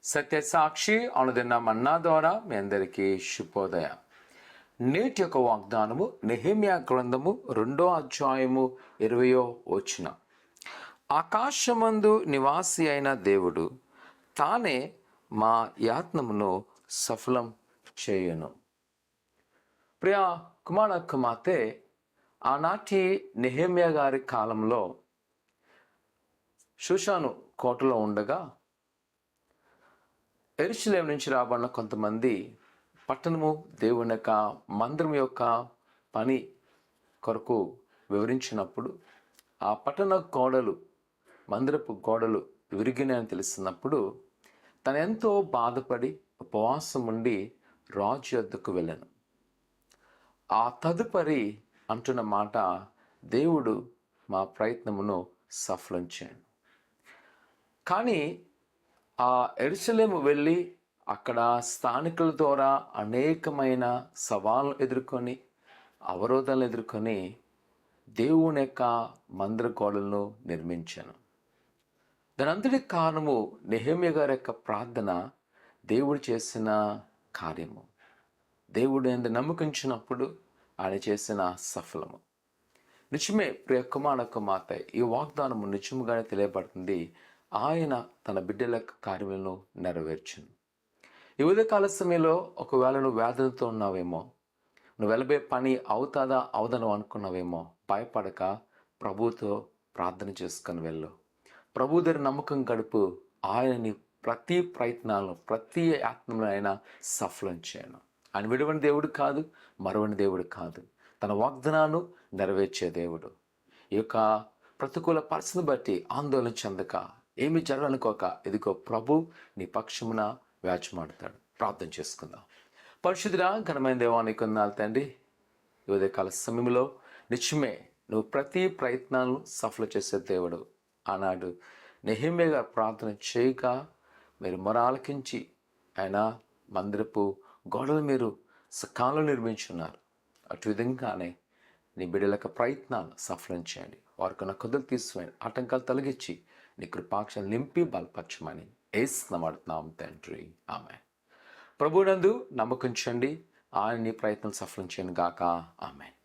సత్యసాక్షి అనుదిన మన్నా ద్వారా మీ అందరికీ శుభోదయం. నేటి యొక్క వాగ్దానము నెహెమ్యా గ్రంథము 2వ అధ్యాయము 20వ వచనం. ఆకాశమందు నివాసి అయిన దేవుడు తానే మా యత్నమును సఫలం చేయును. ప్రియ కుమార కుమార్తె, ఆనాటి నెహెమ్యా గారి కాలంలో షూషాను కోటలో ఉండగా యెరూషలేము నుంచి రాబడిన కొంతమంది పట్టణము దేవుని యొక్క మందిరం యొక్క పని కొరకు వివరించినప్పుడు ఆ పట్టణ గోడలు, మందిరపు గోడలు విరిగినాయని తెలిసినప్పుడు తను ఎంతో బాధపడి ఉపవాసం ఉండి రాజు యొద్దకు వెళ్ళాను. ఆ తదుపరి అంటున్న మాట, దేవుడు మా ప్రయత్నమును సఫలం చేయను. కానీ ఆ యెరూషలేము వెళ్ళి అక్కడ స్థానికుల ద్వారా అనేకమైన సవాళ్ళను ఎదుర్కొని, అవరోధాలను ఎదుర్కొని దేవుని యొక్క మందిర గోడలను నిర్మించాను. దానంతటి కారణము నెహెమ్యా గారి యొక్క ప్రార్థన, దేవుడు చేసిన కార్యము, దేవుడు ఎంత నమ్మకించినప్పుడు ఆయన చేసిన సఫలము. నిజమే ప్రియ కుమార కుమార్తె, ఈ వాగ్దానము నిజముగానే తెలియబడుతుంది. ఆయన తన బిడ్డల కార్యములను నెరవేర్చును. ఈ ఉదయకాల సమయంలో ఒకవేళ నువ్వు వ్యాధులతో ఉన్నావేమో, నువ్వు వెళ్ళబోయే పని అవుతాదా అవదను అనుకున్నావేమో, భయపడక ప్రభుతో ప్రార్థన చేసుకొని వెళ్ళు. ప్రభు దగ్గర నమ్మకం గడుపు. ఆయనని ప్రతి ప్రయత్నాలను, ప్రతి యత్నంలో ఆయన సఫలం చేయను. ఆయన విడవని దేవుడు కాదు, మరవని దేవుడు కాదు. తన వాగ్దానాన్ని నెరవేర్చే దేవుడు. ఈ యొక్క ప్రతికూల పరిస్థితిని బట్టి ఆందోళన చెందక, ఏమి జరగనుకోక, ఇదిగో ప్రభు నీ పక్షమున వ్యాజ్యమాడుతాడు. ప్రార్థన చేసుకుందాం. పరిశుద్ధుడా, ఘనమైన దేవానికి వందనాలు తండ్రి. ఈ ఉదయకాల సమయంలో నిజమే నువ్వు ప్రతి ప్రయత్నాలను సఫలం చేసే దేవుడు. ఆనాడు నెహెమ్యా గారు ప్రార్థన చేయగా మీరు మొర ఆలకించి ఆయన మందిరపు గోడలు మీరు సకాలంలో నిర్మించున్నారు. అటు విధంగానే నీ బిడ్డల ప్రయత్నాలు సఫలం చేయండి. వారికి నా కుదురు తీసివేయండి. ఆటంకాలు తొలగించి నీ కృపాక్షను నింపి బలపరచమని యేసునామమున తండ్రి, ఆమేన్. ప్రభువునందు నమ్మకించండి. ఆయన నీ ప్రయత్నం సఫలం చేయను గాక. ఆమేన్.